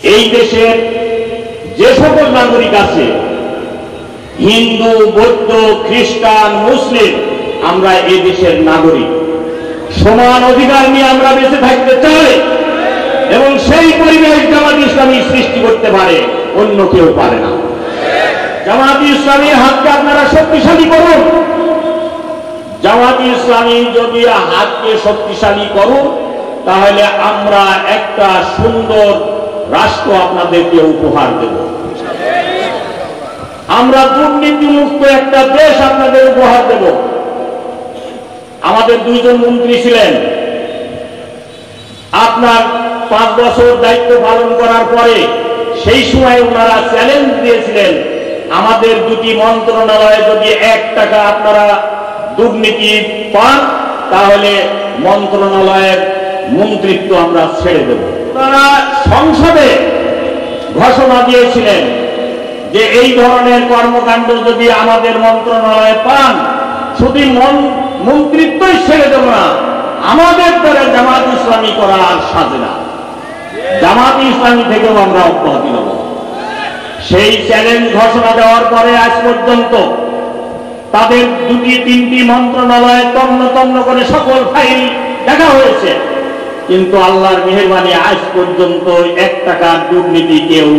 এই দেশের যে সকল নাগরিক আছে, হিন্দু, বৌদ্ধ, খ্রিস্টান, মুসলিম, আমরা এই দেশের নাগরিক। সমান অধিকার নিয়ে আমরা বেঁচে থাকতে চাই এবং সেই পরিবেশ জামাত ইসলামী সৃষ্টি করতে পারে, অন্য কেউ পারে না। জামাত ইসলামীর হাতকে আপনারা শক্তিশালী করুন। জামাত ইসলামী যদি হাতকে শক্তিশালী করুন, তাহলে আমরা একটা সুন্দর রাষ্ট্র আপনাদেরকে উপহার দেব। আমরা দুর্নীতিমুক্ত একটা দেশ আপনাদের উপহার দেব। আমাদের দুইজন মন্ত্রী ছিলেন, আপনার 5 বছর দায়িত্ব পালন করার পরে সেই সময় ওনারা চ্যালেঞ্জ দিয়েছিলেন, আমাদের দুটি মন্ত্রণালয়ে যদি 1 টাকা আপনারা দুর্নীতি পান, তাহলে মন্ত্রণালয়ের মন্ত্রিত্ব আমরা ছেড়ে দেব। তারা সংসদে ঘোষণা দিয়েছিলেন যে এই ধরনের কর্মকাণ্ড যদি আমাদের মন্ত্রণালয়ে পান, শুধু মন্ত্রিত্বই ছেড়ে দেব না, আমাদের দ্বারা জামাত ইসলামী করা আর সাজে না। জামাত ইসলামী থেকেও আমরা অব্যাহতি নেব। সেই চ্যালেঞ্জ ঘোষণা দেওয়ার পরে আজ পর্যন্ত তাদের 2-3টি মন্ত্রণালয়ে তন্ন তন্ন করে সকল ফাইল দেখা হয়েছে, কিন্তু আল্লাহর মেহেরবানি আজ পর্যন্ত 1 টাকার দুর্নীতি কেউ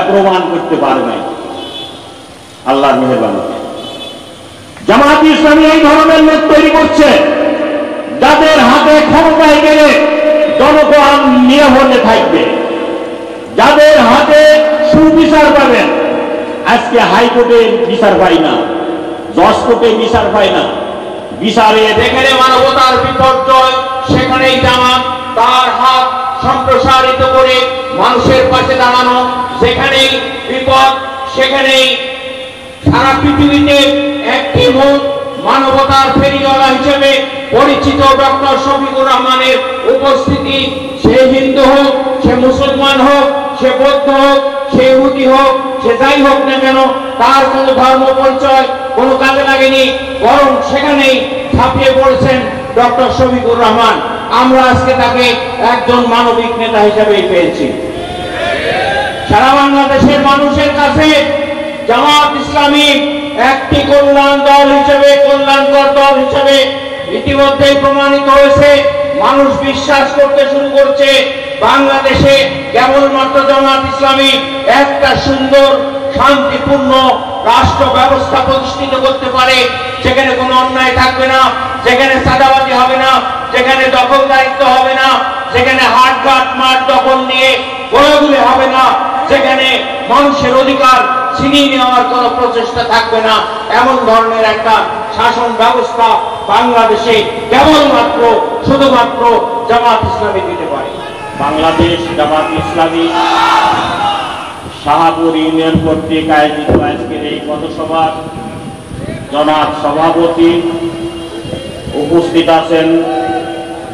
প্রমাণ করতে পারে নাই। আল্লাহর মেহেরবানি। জামাত ইসলামী এই ধরনের লোক তৈরি করছে, যাদের হাতে ক্ষমতায় গেলে জনগণ নিরাপদে থাকবে, যাদের হাতে সুবিচার পাবেন। আজকে হাইকোর্টে বিচার পাই না, জজ কোর্টে বিচার পাই না, বিচারে যেখানে মানবতার বিপর্যয়, সেখানেই জামাত তার হাত সম্প্রসারিত করে মানুষের পাশে দাঁড়ানো। যেখানেই বিপদ, সেখানেই সারা পৃথিবীতে একটি মুখ মানবতার ফেরিওয়ালা হিসেবে পরিচিত ডক্টর শফিকুর রহমানের উপস্থিতি, সে হিন্দু হোক, সে মুসলমান হোক, সে বৌদ্ধ হোক, সে ইহুদি হোক, সে যাই হোক না কেন, তার কোনো ধর্ম পরিচয় কোনো কাজে লাগেনি, বরং সেখানেই ছাপিয়ে পড়েছেন ডক্টর শফিকুর রহমান। আমরা আজকে তাকে একজন মানবিক নেতা হিসেবেই পেয়েছি। সারা বাংলাদেশের মানুষের কাছে জামাত ইসলামী একটি কল্যাণ দল হিসেবে, কল্যাণকর দল হিসেবে ইতিমধ্যেই প্রমাণিত হয়েছে। মানুষ বিশ্বাস করতে শুরু করছে বাংলাদেশে কেবলমাত্র জামাত ইসলামী একটা সুন্দর শান্তিপূর্ণ রাষ্ট্র ব্যবস্থা প্রতিষ্ঠিত করতে পারে, যেখানে কোনো অন্যায় থাকবে না, যেখানে চাঁদাবাজি হবে না, যেখানে দখলদারিত্ব হবে না, যেখানে হাটঘাট মাঠ দখল নিয়ে গোলাগুলি হবে না, যেখানে মানুষের অধিকার ছিনিয়ে নেওয়ার কোনো প্রচেষ্টা থাকবে না। এমন ধরনের একটা শাসন ব্যবস্থা বাংলাদেশে কেবলমাত্র শুধুমাত্র জামাত ইসলামী দিতে পারে। বাংলাদেশ জামাত ইসলামী শাহাপুর ইউনিয়ন কর্তৃক আয়োজিত আজকের এই পথসভার জনাব সভাপতি উপস্থিত আছেন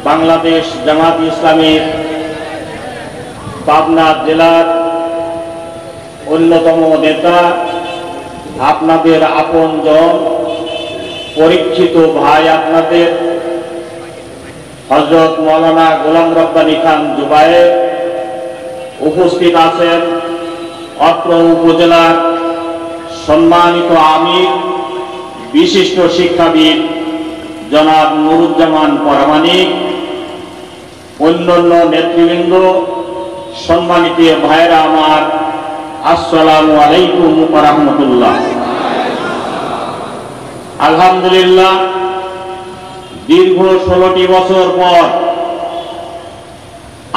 বাংলাদেশ জামাত ইসলামীর পাবনা জেলার অন্যতম নেতা, আপনাদের আপনজন, পরীক্ষিত ভাই, আপনাদের হযরত মাওলানা গোলাম রব্বানী খান জুবায়ের। উপস্থিত আছেন অত্র উপজেলার সম্মানিত আমির, বিশিষ্ট শিক্ষাবিদ জনাব নুরুজ্জামান পরামানিক, অন্যান্য নেতৃবৃন্দ, সম্মানিত ভাইরা আমার, আসসালামু আলাইকুম ওয়া রাহমাতুল্লাহ। আলহামদুলিল্লাহ, দীর্ঘ 16টি বছর পর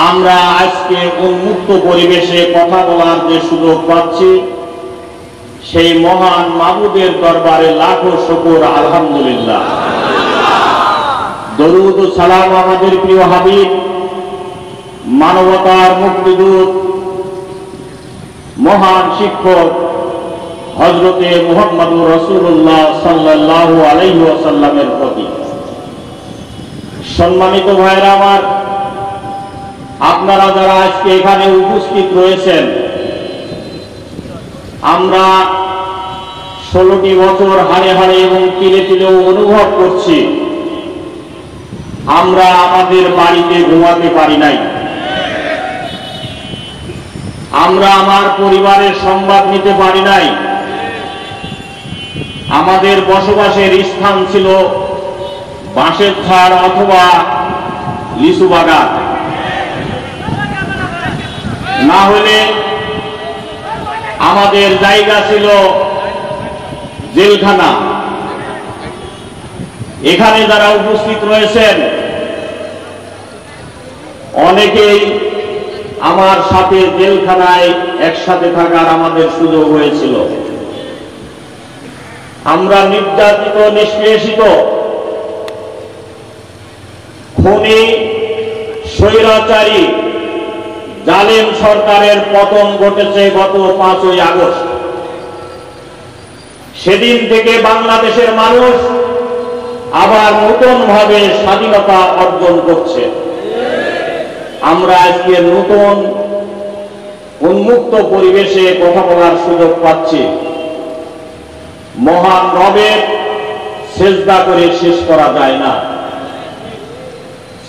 আমরা আজকে উন্মুক্ত পরিবেশে কথা বলার যে সুযোগ পাচ্ছি, সেই মহান মাবুদের দরবারে লাখো শুকর আলহামদুলিল্লাহ। দরুদ ও সালাম আমাদের প্রিয় হাবিব, মানবতার মুক্তিদূত, মহান শিক্ষক হযরতে মুহাম্মদুর রাসূলুল্লাহ সাল্লাল্লাহু আলাইহি ওয়াসাল্লামের প্রতি। সম্মানিত ভাইরা আমার, আপনারা যারা আজকে এখানে উপস্থিত রয়েছেন, আমরা 16টি বছর হাড়ে হাড়ে এবং তিলে তিলেও অনুভব করছি আমরা আমাদের বাড়িতে ঘুমাতে পারি নাই। আমরা আমার পরিবারের সংবাদ নিতে পারি নাই। আমাদের বসবাসের স্থান ছিল বাঁশের ঝাড় অথবা লিচু বাগান, না হলে আমাদের জায়গা ছিল জেলখানা। এখানে যারা উপস্থিত রয়েছেন অনেকেই আমার সাথে জেলখানায় একসাথে থাকার আমাদের সুযোগ হয়েছিল। আমরা নির্যাতিত, নিষ্পেষিত, খুনি, স্বৈরাচারী জালেম সরকারের পতন ঘটেছে গত 5ই আগস্ট। সেদিন থেকে বাংলাদেশের মানুষ আবার নতুন ভাবে স্বাধীনতা অর্জন করছে। আমরা আজকে নতুন উন্মুক্ত পরিবেশে কথা বলার সুযোগ পাচ্ছি। মহান রবের সেজদা করে শেষ করা যায় না।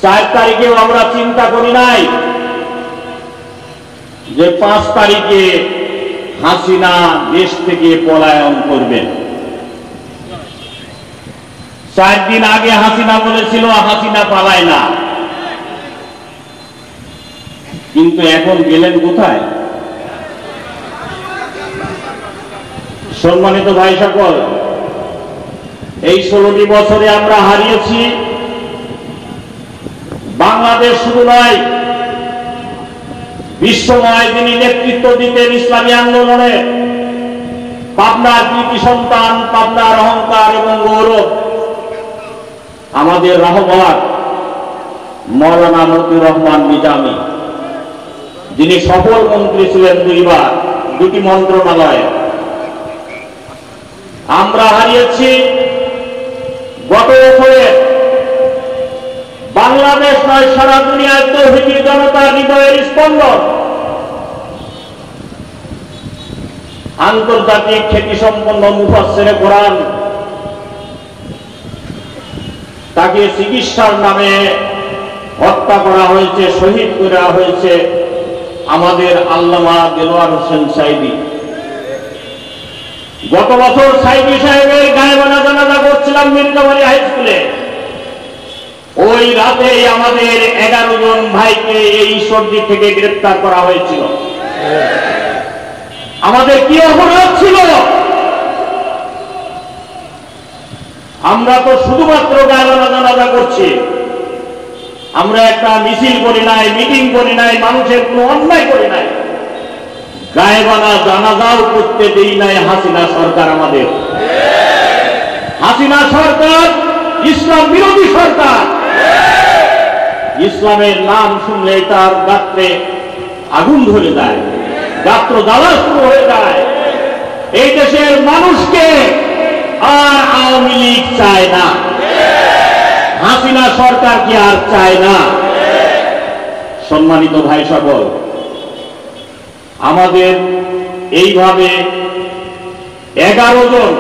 4 তারিখেও আমরা চিন্তা করি নাই যে 5 তারিখে হাসিনা দেশ থেকে পলায়ন করবেন। 4 দিন আগে হাসিনা বলেছিল হাসিনা পালায় না, কিন্তু এখন গেলেন কোথায়? সম্মানিত ভাই সকল, এই 16টি বছরে আমরা হারিয়েছি। বাংলাদেশ শুধু নয়, বিশ্বময় যিনি নেতৃত্ব দিতেন ইসলামী আন্দোলনে, পাবনার কৃতি সন্তান, পাবনার অহংকার এবং গৌরব, আমাদের রহমত মৌলানা মতিউর রহমান নিজামী, যিনি সফল মন্ত্রী ছিলেন 2 বার, 2টি মন্ত্রণালয়ে। আমরা হারিয়েছি গত বছরে বাংলাদেশ নয় সারা দুনিয়ার তৌহিদি জনতার হৃদয়ের স্পন্দন, আন্তর্জাতিক খ্যাতিসম্পন্ন মুফাসসিরে কোরআন, তাকে চিকিৎসার নামে হত্যা করা হয়েছে, শহীদ করা হয়েছে আমাদের আল্লামা দেলোয়ার হোসেন সাইদি। গত বছর সাইদি সাহেবের গায়েবানা জানাজা করছিলাম মির্জাবাড়ি হাই স্কুলে। ওই রাতেই আমাদের 11 জন ভাইকে এই সর্দি থেকে গ্রেফতার করা হয়েছিল। আমাদের কি অপরাধ ছিল? আমরা তো শুধুমাত্র গায়েবানা জানাজা করছি, আমরা একটা মিছিল করি নাই, মিটিং করি নাই, মানুষের কোনো অন্যায় করি নাই। গায়েবানা জানাজাও করতে দেই নাই হাসিনা সরকার আমাদের। হাসিনা সরকার ইসলাম বিরোধী সরকার। ইসলামের নাম শুনলে তার গাত্রে আগুন ধরে যায়, গাত্র জ্বালা শুরু হয়ে যায়। এই দেশের মানুষকে আর আওয়ামী লীগ চায় না, হাসিনা সরকার কি আর চায় না। সম্মানিত ভাই সকল, আমাদের এইভাবে 11 জন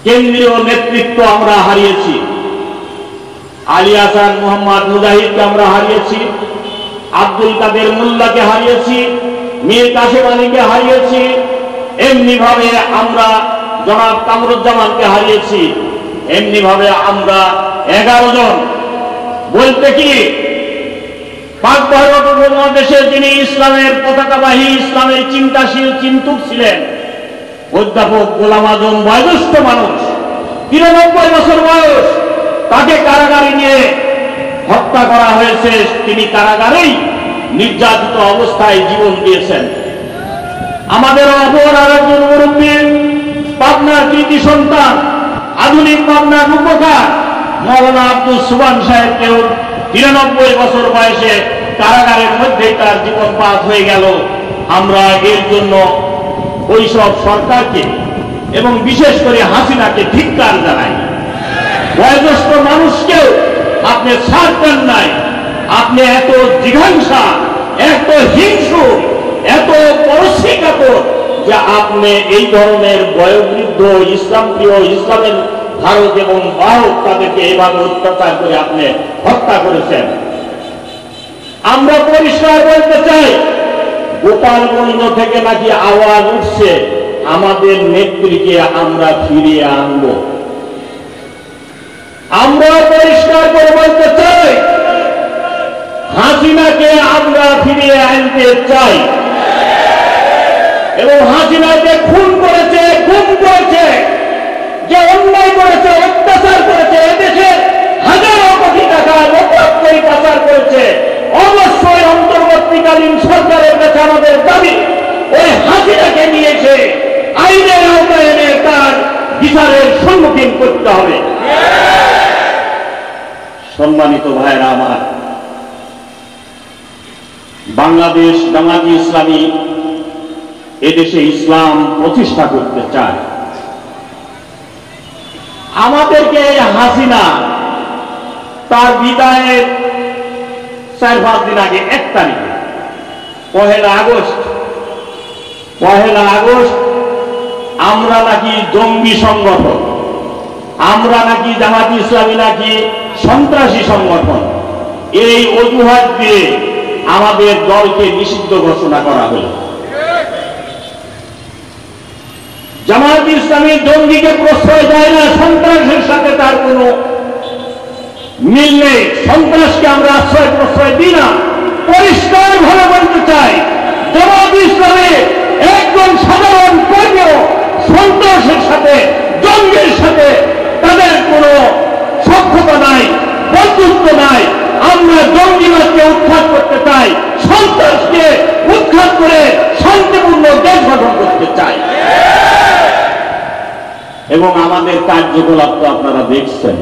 কেন্দ্রীয় নেতৃত্ব আমরা হারিয়েছি। আলী হাসান মোহাম্মদ মুজাহিদকে আমরা হারিয়েছি, আব্দুল কাদের মোল্লাকে হারিয়েছি, মীর কাসেম আলীকে হারিয়েছি, এমনি ভাবে আমরা জনাব কামরুজ্জামানকে হারিয়েছি। এমনি ভাবে আমরা 11 জন, বলতে কি পাক উপমহাদেশের যিনি ইসলামের পতাকাবাহী, ইসলামের চিন্তাশীল চিন্তক ছিলেন অধ্যাপক গোলাম আজম, বয়োজ্যেষ্ঠ মানুষ, 93 বছর বয়স, তাকে কারাগারে নিয়ে হত্যা করা হয়েছে। তিনি কারাগারেই নির্যাতিত অবস্থায় জীবন দিয়েছেন। আমাদের অপর আরেকজন মুরব্বী, পাবনার কৃতি সন্তান, আধুনিক পাবনার রূপকার মৌলানা আব্দুল সুবহান সাহেবকেও 93 বছর বয়সে কারাগারের মধ্যেই তার জীবন পার হয়ে গেল। আমরা এর জন্য ওইসব সরকারকে এবং বিশেষ করে হাসিনাকে ধিক্কার জানাই। বয়োজ্যেষ্ঠ মানুষকেও আপনি ছাড়বেন নাই। আপনি এত জিঘাংসা, এত হিংসু, এত পরশিকাতর যে আপনি এই ধরনের বয়োবৃদ্ধ ইসলাম প্রিয়, ইসলামের ভারত এবং বাহক, তাদেরকে এইভাবে অত্যাচার করে আপনি হত্যা করেছেন। আমরা পরিষ্কার বলতে চাই, গোপালগঞ্জ থেকে নাকি আওয়াজ উঠছে আমাদের নেত্রীকে আমরা ফিরিয়ে আনব। আমরা পরিষ্কার করে বলতে চাই, হাসিনাকে আমরা ফিরিয়ে আনতে চাই। এবং হাসিনাকে খুন করেছে, গুম করেছে, যে অন্যায় করেছে, অত্যাচার করেছে, এদেশে হাজারো কোটি টাকা লোকাত্মই পাচার করেছে, অবশ্যই অন্তর্বর্তীকালীন সরকারের কাছে আমাদের দাবি ওই হাসিনাকে নিয়ে এসে আইনের আওতায় এনে তার বিচারের সম্মুখীন করতে হবে। সম্মানিত ভাইরা আমার, বাংলাদেশ জামাত ইসলামী এদেশে ইসলাম প্রতিষ্ঠা করতে চায়। আমাদেরকে হাসিনা তার বিদায়ের 4-5 দিন আগে 1 তারিখে 1 আগস্ট আমরা নাকি জঙ্গি সংগঠন, আমরা নাকি জামাত ইসলামী নাকি সন্ত্রাসী সংগঠন, এই অজুহাত দিয়ে আমাদের দলকে নিষিদ্ধ ঘোষণা করা হল। জামাত ইসলামী জঙ্গিকে প্রশ্রয় দেয় না, সন্ত্রাসের সাথে তার কোনো মিল নেই। সন্ত্রাসকে আমরা আশ্রয় প্রশ্রয় দিই না। পরিষ্কার ভাবে বলতে চাই, জামাত ইসলামী একজন সাধারণ কর্মীও সন্ত্রাসের সাথে, জঙ্গির সাথে তাদের কোনো সক্ষতা নাই, বন্ধুত্ব নাই। আমরা জঙ্গিবাদকে উৎখাত করতে চাই, সন্ত্রাসকে উৎখাত করে শান্তিপূর্ণ দেশ গঠন করতে চাই। এবং আমাদের কার্যকলাপ তো আপনারা দেখছেন,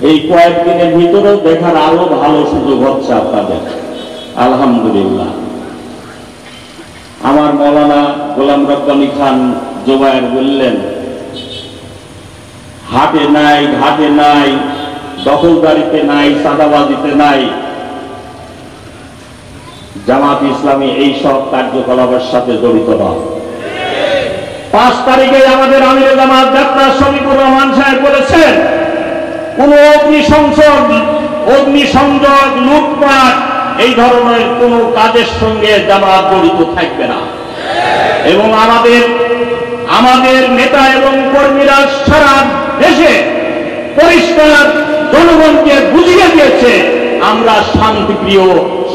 এই কয়েকদিনের ভিতরেও দেখার আরো ভালো সুযোগ হচ্ছে আপনাদের, আলহামদুলিল্লাহ। আমার মৌলানা গোলাম রব্বানী খান জোবায়ের বললেন, হাটে নাই, ঘাটে নাই, দখলদারিতে নাই, চাঁদাবাজিতে নাই, জামাত ইসলামী এই সব কার্যকলাপের সাথে জড়িত নয়। 5 তারিখে আমাদের আমিরে জামাত ডাক্তার শফিকুর রহমান সাহেব বলেছেন, কোন অগ্নিসংযোগ, লুটপাট এই ধরনের কোন কাজের সঙ্গে জামাত জড়িত থাকবে না। এবং আমাদের নেতা এবং কর্মীরা সারা দেশে পরিষ্কার জনগণকে বুঝিয়ে দিয়েছে, আমরা শান্তিপ্রিয়,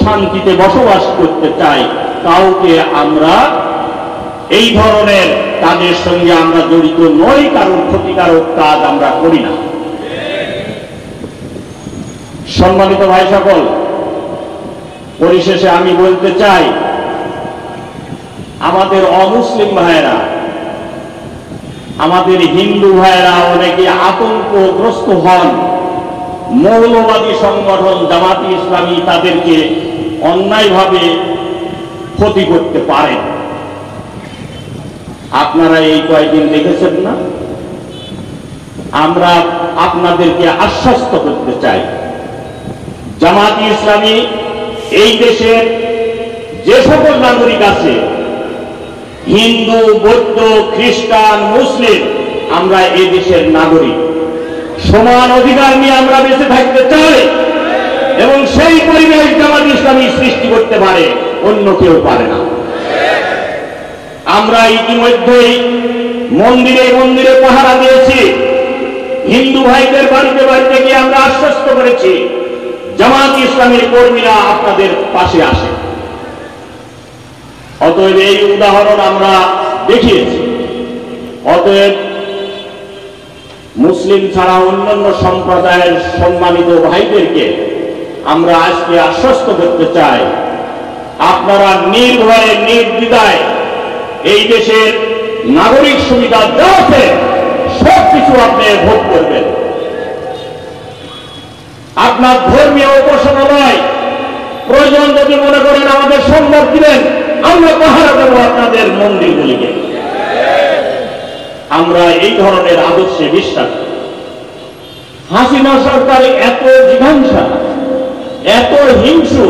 শান্তিতে বসবাস করতে চাই, কাউকে আমরা এই ধরনের কাজের সঙ্গে আমরা জড়িত নই, কারণ ক্ষতিকারক কাজ আমরা করি না। সম্মানিত ভাই সকল, পরিশেষে আমি বলতে চাই, আমাদের অমুসলিম ভাইয়েরা, আমাদের হিন্দু ভাইয়েরা অনেকে আতঙ্কগ্রস্ত হন, মৌলবাদী সংগঠন জামাত ইসলামী তাদেরকে অন্যায়ভাবে ক্ষতি করতে পারে। আপনারা এই কয়েকদিন দেখেছেন না? আমরা আপনাদেরকে আশ্বস্ত করতে চাই, জামাত ইসলামী এই দেশের যে সকল নাগরিক আছে, হিন্দু, বৌদ্ধ, খ্রিস্টান, মুসলিম, আমরা এই দেশের নাগরিক, সমান অধিকার নিয়ে আমরা বেঁচে থাকতে চাই। এবং সেই পরিবেশ জামাত ইসলামী সৃষ্টি করতে পারে, অন্য কেউ পারে না। আমরা ইতিমধ্যেই মন্দিরে মন্দিরে পাহারা দিয়েছি, হিন্দু ভাইদের বাড়িতে বাড়িতে গিয়ে আমরা আশ্বস্ত করেছি, জামাত ইসলামীর কর্মীরা আপনাদের পাশে আসে। অতএব এই উদাহরণ আমরা দেখিয়েছি। অতএব মুসলিম ছাড়া অন্যান্য সম্প্রদায়ের সম্মানিত ভাইদেরকে আমরা আজকে আশ্বস্ত করতে চাই, আপনারা নির্ভয়ে নির্দ্বিধায় এই দেশের নাগরিক সুবিধা যা আছে সবকিছু আপনি ভোগ করবেন। আপনার ধর্মীয় উপাসনালয় প্রয়োজন যদি মনে করেন আমাদের সম্ভব দিবেন, আমরা পাহারা দেব আপনাদের মন্দিরগুলিকে। আমরা এই ধরনের আদর্শে বিশ্বাস। হাসিনা সরকার এত জিঘাংসা, এত হিংসু,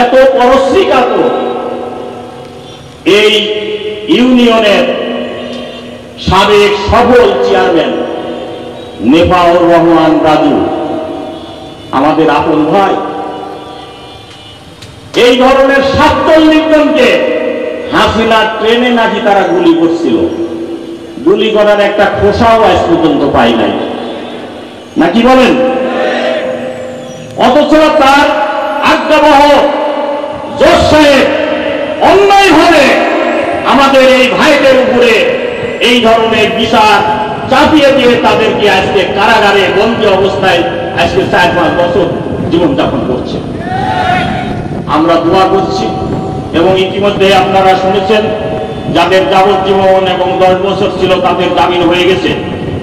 এত পরশ্রীকাতর, এই ইউনিয়নের সাবেক সফল চেয়ারম্যান নেফাউর রহমান রাজু আমাদের আপন ভাই, এই ধরনের 47 জনকে হাসিনা ট্রেনে নাকি তারা গুলি করছিল, গুলি করার একটা খোসাও আজ পর্যন্ত পাই নাই, নাকি বলেন? অথচ তার আজ্ঞাবহ জজ সাহেব অন্যায়ভাবে আমাদের এই ভাইদের উপরে এই ধরনের বিচার চাপিয়ে দিয়ে তাদেরকে আজকে কারাগারে বন্দী অবস্থায় আজকে 4-5 বছর জীবনযাপন করছে। আমরা দোয়া করছি এবং ইতিমধ্যে আপনারা শুনেছেন যাদের যাবজ্জীবন এবং 10 বছর ছিল তাদের জামিন হয়ে গেছে।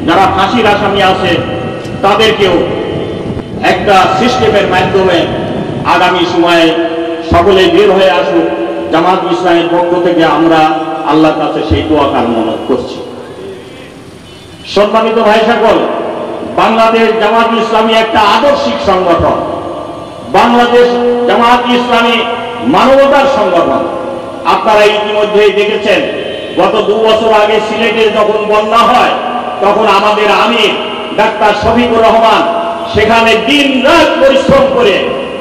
যারা ফাঁসির আসামি আছে তাদেরকেও একটা সিস্টেমের মাধ্যমে আগামী সময়ে সকলে বের হয়ে আসুক। জামাত ইসলামের পক্ষ থেকে আমরা আল্লাহর কাছে সেই দোয়া কামনা করছি। সম্মানিত ভাই সকল, বাংলাদেশ জামাত ইসলামী একটা আদর্শিক সংগঠন। বাংলাদেশ জামাত ইসলামী মানবতার সংগঠন। আপনারা ইতিমধ্যেই দেখেছেন গত 2 বছর আগে সিলেটে যখন বন্যা হয় তখন আমাদের আমির ডাক্তার শফিকুর রহমান সেখানে দিন রাত পরিশ্রম করে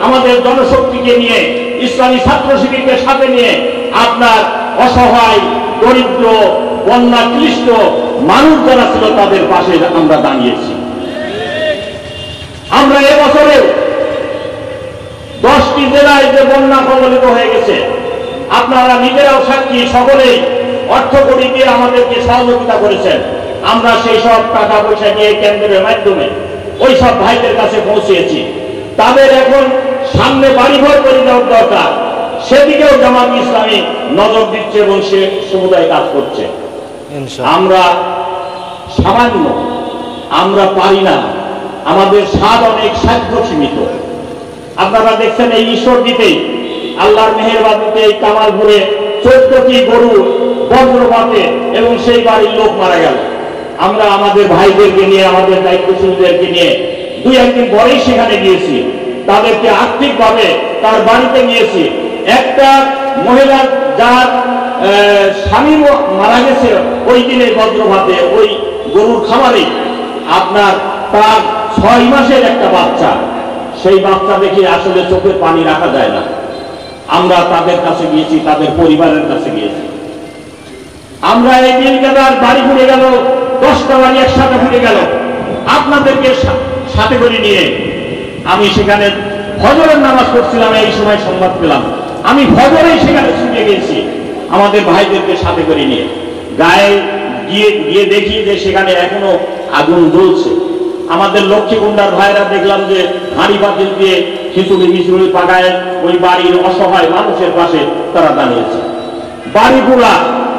আমাদের জনশক্তিকে নিয়ে, ইসলামী ছাত্র শিবিরকে সাথে নিয়ে আপনার অসহায় দরিদ্র বন্যা ক্লিষ্ট মানুষ যারা ছিল তাদের পাশে আমরা দাঁড়িয়েছি। আমরা এবছরেও 10টি জেলায় যে বন্যা কবলিত হয়ে গেছে আপনারা নিজেরাও সাক্ষী, সকলেই অর্থ কড়ি দিয়ে আমাদেরকে সহযোগিতা করেছেন। আমরা সেই সব টাকা পয়সা নিয়ে কেন্দ্রের মাধ্যমে ওই সব ভাইদের কাছে পৌঁছেছি। তাদের এখন সামনে বাড়িঘর করে দেওয়ার দরকার, সেদিকেও জামাত ইসলামী নজর দিচ্ছে এবং সে সমুদায় কাজ করছে। আমরা সামান্য, আমরা পারি না, আমাদের স্বাদ অনেক সাধ্য সীমিত। আপনারা দেখছেন এই ঈশ্বরদীতেই আল্লাহর মেহেরবানিতে এই কামালপুরে 14টি গরু বজ্রপাতে এবং সেই বাড়ির লোক মারা গেল। আমরা আমাদের ভাইদেরকে নিয়ে, আমাদের দায়িত্বশীলদেরকে নিয়ে 2-1 দিন পরেই সেখানে গিয়েছি, তাদেরকে আর্থিকভাবে তার বাড়িতে গিয়েছি। একটা মহিলা যার স্বামী মারা গেছে ওই দিনে বজ্রপাতে ওই গরুর খামারে, আপনার তার 6 মাসের একটা বাচ্চা, সেই বাচ্চা দেখে আসলে চোখের পানি রাখা যায় না। আমরা তাদের কাছে গিয়েছি, তাদের পরিবারের কাছে গিয়েছি। আমরা এই দিনকার বাড়ি ঘুরে গেল, 10টা বাড়ি একসাথে ঘুরে গেল। আপনাদেরকে সাথে করে নিয়ে আমি সেখানে ফজরের নামাজ পড়ছিলাম, এই সময় সংবাদ পেলাম। আমি ফজরেই সেখানে ছুটে গেছি আমাদের ভাইদেরকে সাথে করে নিয়ে। গায়ে গিয়ে দেখি যে সেখানে এখনো আগুন জ্বলছে। আমাদের লক্ষ্মীকুণ্ডার ভাইরা দেখলাম যে হাঁড়ি পাতিল দিয়ে খিচুড়ি মিচুড়ি পাকায় ওই বাড়ির অসহায় মানুষের পাশে তারা দাঁড়িয়েছে। বাড়িগুলা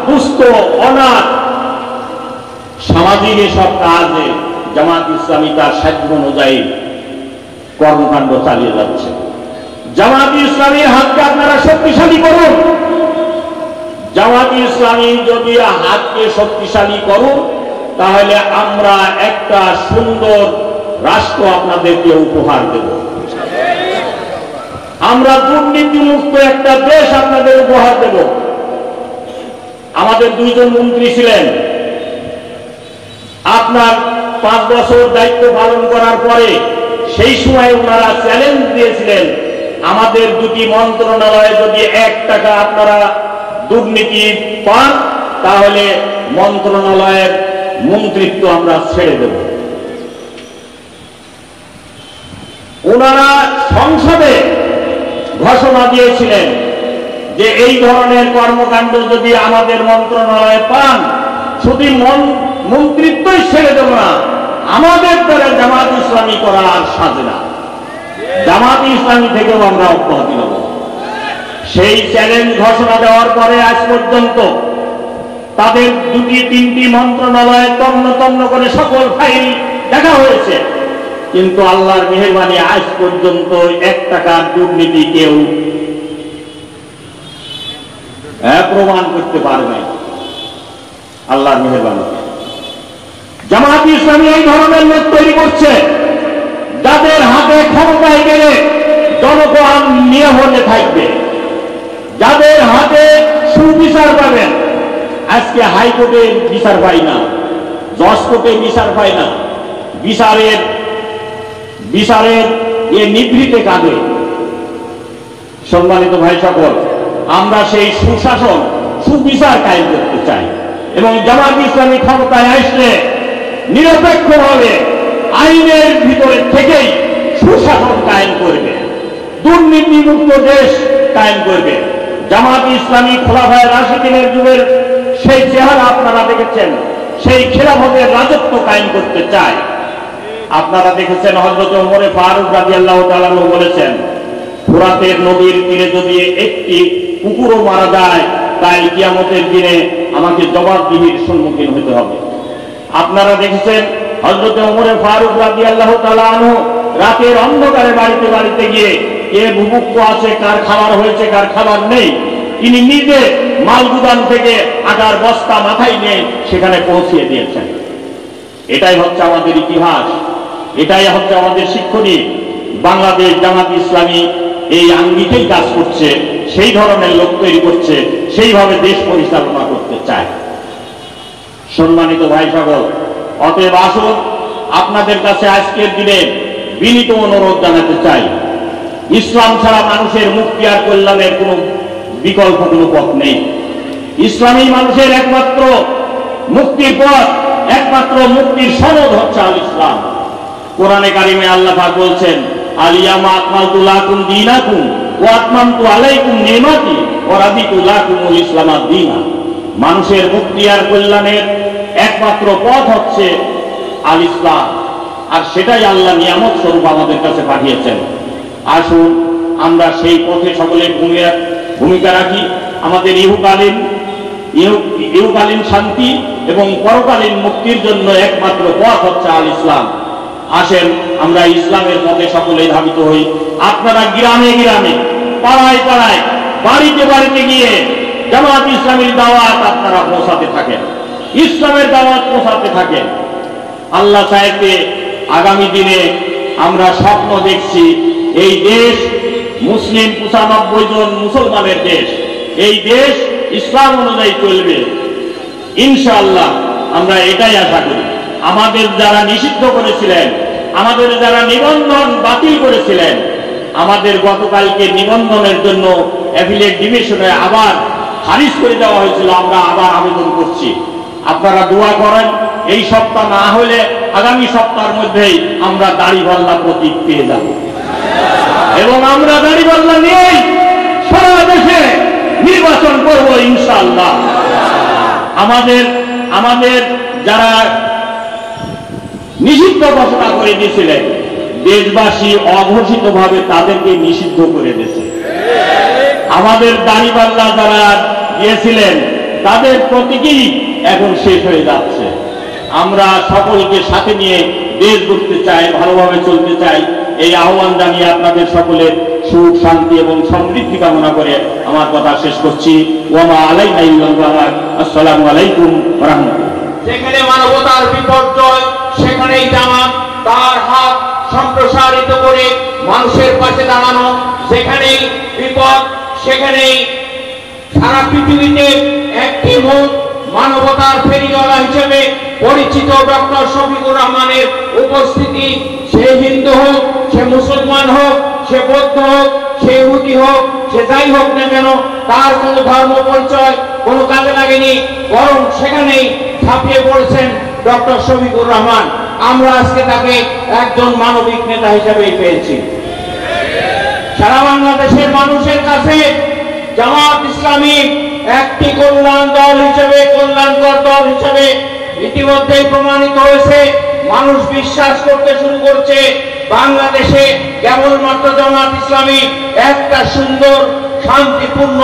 দুস্থ অনাথ, সামাজিক এসব কাজে জামাত ইসলামী তার সাধ্য অনুযায়ী কর্মকাণ্ড চালিয়ে যাচ্ছে। জামাত ইসলামীর হাতকে আপনারা শক্তিশালী করুন। জামাত ইসলামী যদি হাতকে শক্তিশালী করুন তাহলে আমরা একটা সুন্দর রাষ্ট্র আপনাদেরকে উপহার দেব। আমরা দুর্নীতিমুক্ত একটা দেশ আপনাদের উপহার দেব। আমাদের 2 জন মন্ত্রী ছিলেন, আপনার 5 বছর দায়িত্ব পালন করার পরে সেই সময় ওনারা চ্যালেঞ্জ দিয়েছিলেন, আমাদের 2টি মন্ত্রণালয়ে যদি 1 টাকা আপনারা দুর্নীতি পান তাহলে মন্ত্রণালয়ের মন্ত্রিত্ব আমরা ছেড়ে দেব। ওনারা সংসদে ঘোষণা দিয়েছিলেন যে এই ধরনের কর্মকাণ্ড যদি আমাদের মন্ত্রণালয়ে পান শুধু মন্ত্রিত্বই ছেড়ে দেব না, আমাদের দ্বারা জামাত ইসলামী করা আর সাজে না। জামাত ইসলামী থেকেও আমরা অব্যাহতি নেব। সেই চ্যালেঞ্জ ঘোষণা দেওয়ার পরে আজ পর্যন্ত তাদের 2-3টি মন্ত্রণালয়ে তন্ন তন্ন করে সকল ফাইল দেখা হয়েছে, কিন্তু আল্লাহর মেহেরবানি আজ পর্যন্ত 1 টাকার দুর্নীতি কেউ প্রমাণ করতে পারে নাই। আল্লাহর মেহেরবানি জামাত ইসলামী এই ধরনের লোক তৈরি করছে যাদের হাতে ক্ষমতায় গেলে জনগণ নিরাপদে থাকবে, যাদের হাতে সুবিচার পাবেন। আজকে হাইকোর্টে বিচার পাই না, জজ কোর্টে বিচার পাই না, বিচারের এ নিভৃতে কাঁদে। সম্মানিত ভাই সকল, আমরা সেই সুশাসন সুবিচার কায়েম করতে চাই এবং জামাত ইসলামী ক্ষমতায় আসলে নিরপেক্ষভাবে আইনের ভিতরে থেকেই সুশাসন কায়েম করবে, দুর্নীতিমুক্ত দেশ কায়েম করবে। জামাত ইসলামী খোলাফায়ে রাশিদিনের যুগের সেই চেহারা আপনারা দেখেছেন, সেই খেলাফতের রাজত্ব কায়েম করতে চায়। আপনারা দেখেছেন হযরত ওমর ফারুক রাদিয়াল্লাহু তাআলা আনহু বলেছেন, ফোরাতের নদীর তীরে যদি একটি কুকুরও মারা যায় তাই কিয়ামতের দিনে আমাকে জবাবদিহির সম্মুখীন হতে হবে। আপনারা দেখেছেন হযরত ওমর ফারুক রাদিয়াল্লাহু তাআলা আনহু রাতের অন্ধকারে বাড়িতে বাড়িতে গিয়ে কে ভুভুক্ত আছে, কার খাবার হয়েছে, কার খাবার নেই, তিনি নিজে মালগুদান থেকে আটার বস্তা মাথায় নিয়ে সেখানে পৌঁছিয়ে দিয়েছেন। এটাই হচ্ছে আমাদের ইতিহাস, এটাই হচ্ছে আমাদের শিক্ষণীয়। বাংলাদেশ জামাত ইসলামী এই আঙ্গিকেই কাজ করছে, সেই ধরনের লোক তৈরি করছে, সেইভাবে দেশ পরিচালনা করতে চায়। সম্মানিত ভাই সকল, অতএব আসুন আপনাদের কাছে আজকের দিনে বিনীত অনুরোধ জানাতে চাই, ইসলাম ছাড়া মানুষের মুক্তি আর কল্যাণের কোনো বিকল্প কোনো পথ নেই। ইসলামী মানুষের একমাত্র মুক্তির পথ, একমাত্র মুক্তির সনদ হচ্ছে আল ইসলাম। কোরআনে কারিমে আল্লাহ পাক বলছেন, আলিয়ামা আকমালতু লাকুম দীনাকুম ওয়া আতমামতু আলাইকুম নি'মাতি ওয়া রাদিতু লাকুমুল ইসলাম দীনা। মানুষের মুক্তি আর কল্যাণের একমাত্র পথ হচ্ছে আল ইসলাম, আর সেটাই আল্লাহ নিয়ামত স্বরূপ আমাদের কাছে পাঠিয়েছেন। আসুন আমরা সেই পথে সকলে ভূমিকা রাখি। আমাদের ইহকালীন শান্তি এবং পরকালীন মুক্তির জন্য একমাত্র পথ হচ্ছে আল ইসলাম। আসেন আমরা ইসলামের পথে সকলে ধাবিত হই। আপনারা গ্রামে গ্রামে, পাড়ায় পাড়ায়, বাড়িতে বাড়িতে গিয়ে জামাত ইসলামের দাওয়াত আপনারা পৌঁছাতে থাকেন, ইসলামের দাওয়াত পৌঁছাতে থাকেন। আল্লাহ চাইতে আগামী দিনে আমরা স্বপ্ন দেখছি, এই দেশ মুসলিম ৯৫ জন মুসলমানের দেশ, এই দেশ ইসলাম অনুযায়ী চলবে ইনশাআল্লাহ। আমরা এটাই আশা করি। আমাদের যারা নিষিদ্ধ করেছিলেন, আমাদের যারা নিবন্ধন বাতিল করেছিলেন, আমাদের গতকালকে নিবন্ধনের জন্য অ্যাফিলিয়েট ডিভিশনে আবার খারিজ করে দেওয়া হয়েছিল, আমরা আবার আবেদন করছি। আপনারা দোয়া করেন, এই সপ্তাহ না হলে আগামী সপ্তাহের মধ্যেই আমরা দাড়িপাল্লা প্রতীক পেয়ে যাব এবং আমরা দাড়িপাল্লা নিয়েই সারা দেশে নির্বাচন করব ইনশাআল্লাহ। আমাদের যারা নিষিদ্ধ ঘোষণা করে দিয়েছিলেন, দেশবাসী অঘোষিতভাবে তাদেরকে নিষিদ্ধ করে দিয়েছে। আমাদের দাড়িপাল্লা যারা দিয়েছিলেন তাদের প্রতীকই এখন শেষ হয়ে যাচ্ছে। আমরা সকলকে সাথে নিয়ে দেশ গড়তে চাই, ভালোভাবে চলতে চাই। এই আহ্বান জানিয়ে আপনাদের সকলের সুখ, শান্তি এবং সমৃদ্ধি কামনা করে আমার কথা শেষ করছি। ওয়া আলাইনা ইল্লাল বালাগ। আসসালামু আলাইকুম ওয়া রাহমাতুল্লাহ। যেখানে মানবতার বিপর্যয় সেখানেই জামাত তার হাত সম্প্রসারিত করে মানুষের পাশে দাঁড়ানো, যেখানেই বিপদ সেখানেই সারা পৃথিবীতে একটি মুখ মানবতার ফেরিওয়ালা হিসেবে পরিচিত ডক্টর শফিকুর রহমানের উপস্থিতি, সে হিন্দু হোক, সে মুসলমান হোক, সে বৌদ্ধ হোক, সে ইহুদি হোক, সে যাই হোক না কেন, তার কোনো ধর্ম পরিচয় কোনো কাজে লাগেনি, বরং সেখানেই ছাপিয়ে পড়েছেন ডক্টর শফিকুর রহমান। আমরা আজকে তাকে একজন মানবিক নেতা হিসেবেই পেয়েছি। সারা বাংলাদেশের মানুষের কাছে জামাত ইসলামী একটি কল্যাণ দল হিসেবে, কল্যাণকর দল হিসেবে ইতিমধ্যেই প্রমাণিত হয়েছে। মানুষ বিশ্বাস করতে শুরু করছে বাংলাদেশে কেবলমাত্র জামাত ইসলামী একটা সুন্দর শান্তিপূর্ণ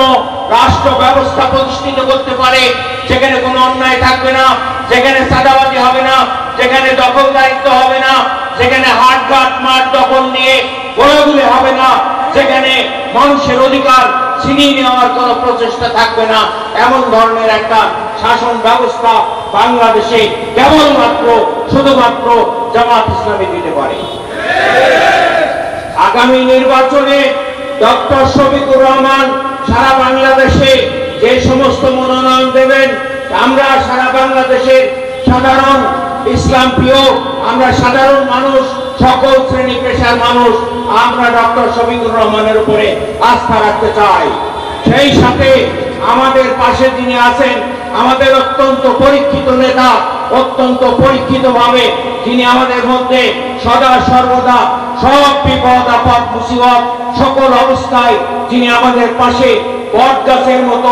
রাষ্ট্র ব্যবস্থা প্রতিষ্ঠিত করতে পারে, যেখানে কোনো অন্যায় থাকবে না, যেখানে চাঁদাবাজি হবে না, যেখানে দখলদারিত্ব হবে না, যেখানে হাটঘাট মাঠ দখল নিয়ে গোলাগুলি হবে না, যেখানে মানুষের অধিকার ছিনিয়ে নেওয়ার কোনো প্রচেষ্টা থাকবে না। এমন ধরনের একটা শাসন ব্যবস্থা বাংলাদেশে কেবলমাত্র শুধুমাত্র জামাত ইসলামী দিতে পারে। আগামী নির্বাচনে ডক্টর শফিকুর রহমান সারা বাংলাদেশে যে সমস্ত মনোনয়ন দেবেন, আমরা সারা বাংলাদেশের সাধারণ ইসলাম প্রিয়, আমরা সাধারণ মানুষ, সকল শ্রেণী পেশার মানুষ আমরা ডক্টর শফিকুর রহমানের উপরে আস্থা রাখতে চাই। সেই সাথে আমাদের পাশে যিনি আছেন, আমাদের অত্যন্ত পরীক্ষিত নেতা, অত্যন্ত পরীক্ষিত ভাবে যিনি আমাদের মধ্যে সদা সর্বদা সব বিপদ আপদ মুসিবত সকল অবস্থায় যিনি আমাদের পাশে বট গাছের মতো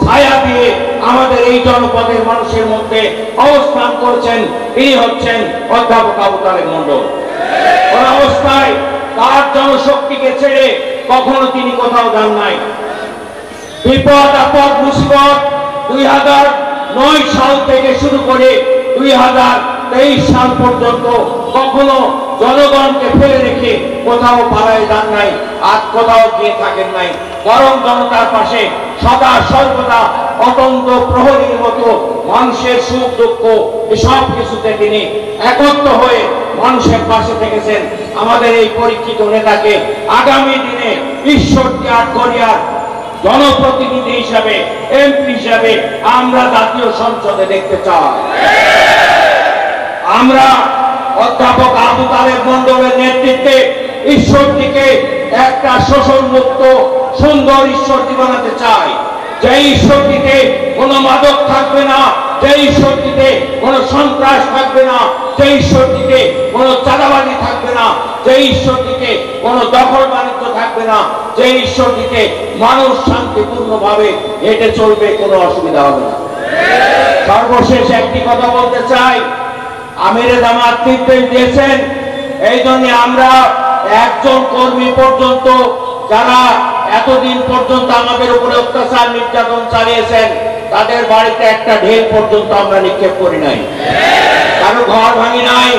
ছায়া দিয়ে আমাদের এই জনপদের মানুষের মধ্যে অবস্থান করছেন, তিনি হচ্ছেন অধ্যাপক আবু তালেব মণ্ডল। কোন অবস্থায় তার জনশক্তিকে ছেড়ে কখনো তিনি কোথাও যান নাই। বিপদ আপদ মুসিবত 2009 সাল থেকে শুরু করে 2023 সাল পর্যন্ত কখনো জনগণকে ফেলে রেখে কোথাও পালায় যান নাই, আর কোথাও গিয়ে থাকেন নাই, বরং জনতার পাশে সদা সর্বদা অতন্ত্র প্রহরীর মতো মানুষের সুখ দুঃখ এসব কিছুতে তিনি একত্র হয়ে মানুষের পাশে থেকেছেন। আমাদের এই পরীক্ষিত নেতাকে আগামী দিনে ঈশ্বরকে আটঘরিয়ার জনপ্রতিনিধি হিসাবে, এমপি হিসাবে আমরা জাতীয় সংসদে দেখতে চাই। আমরা অধ্যাপক আবু তালেব মণ্ডলের নেতৃত্বে ঈশ্বরটিকে একটা শোষণ মুক্ত সুন্দর ঈশ্বরটি বানাতে চাই, যে ঈশ্বরটিতে কোনো মাদক থাকবে না, যে ঈশ্বরটিতে কোনো সন্ত্রাস থাকবে না, যে ঈশ্বরটিতে কোনো চাঁদাবাজি থাকবে না, যে ঈশ্বরটিতে কোনো দখল বাণিজ্য থাকবে না, যে ঈশ্বরটিতে মানুষ শান্তিপূর্ণভাবে হেঁটে চলবে, কোনো অসুবিধা হবে না। সর্বশেষ একটি কথা বলতে চাই, আমিরে জামাত নির্দেশ দিয়েছেন, এই জন্য আমরা একজন কর্মী পর্যন্ত যারা এতদিন পর্যন্ত আমাদের উপরে অত্যাচার নির্যাতন চালিয়েছেন, তাদের বাড়িতে একটা ঢেল পর্যন্ত আমরা নিক্ষেপ করি নাই, কারো ঘর ভাঙি নাই,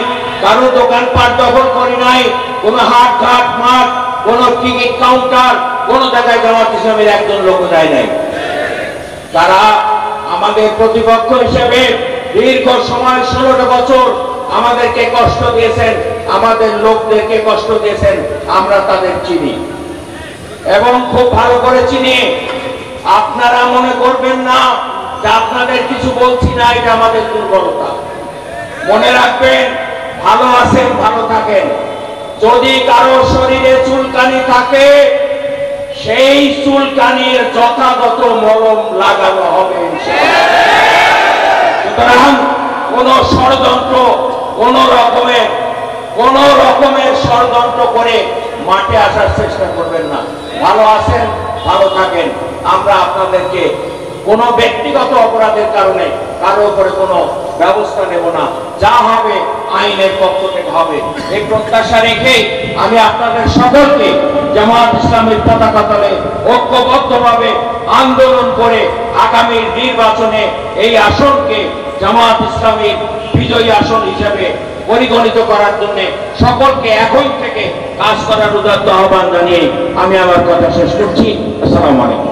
কারো দোকানপাট দখল করি নাই, কোন হাট ঘাট মাঠ, কোন টিকিট কাউন্টার, কোন জায়গায় জামাত ইসলামের একজন লোক যায় নাই। তারা আমাদের প্রতিপক্ষ হিসেবে দীর্ঘ সময় 16টা বছর আমাদেরকে কষ্ট দিয়েছেন, আমাদের লোকদেরকে কষ্ট দিয়েছেন, আমরা তাদের চিনি এবং খুব ভালো করে চিনি। আপনারা মনে করবেন না যে আপনাদের কিছু বলছি না, এটা আমাদের দুর্বলতা। মনে রাখবেন, ভালো আছেন, ভালো থাকেন। যদি কারো শরীরে চুলকানি থাকে, সেই চুলকানির যথাযথ মলম লাগানো হবে সুতরাং কোন ষড়যন্ত্র, কোন রকমের ষড়যন্ত্র করে মাঠে আসার চেষ্টা করবেন না। ভালো আছেন, ভালো থাকেন। আমরা আপনাদেরকে কোনো ব্যক্তিগত অপরাধের কারণে কারো উপরে কোনো ব্যবস্থা নেব না, যা হবে আইনের পক্ষ থেকে হবে, এই প্রত্যাশা রেখে আমি আপনাদের সকলকে জামাত ইসলামের পতাকা তলে ঐক্যবদ্ধভাবে আন্দোলন করে আগামী নির্বাচনে এই আসনকে জামাত ইসলামের বিজয়ী আসন হিসেবে পরিগণিত করার জন্য সকলকে এখন থেকে কাজ করার উদাত্ত আহ্বান জানিয়ে আমি আমার কথা শেষ করছি। আসসালামু আলাইকুম।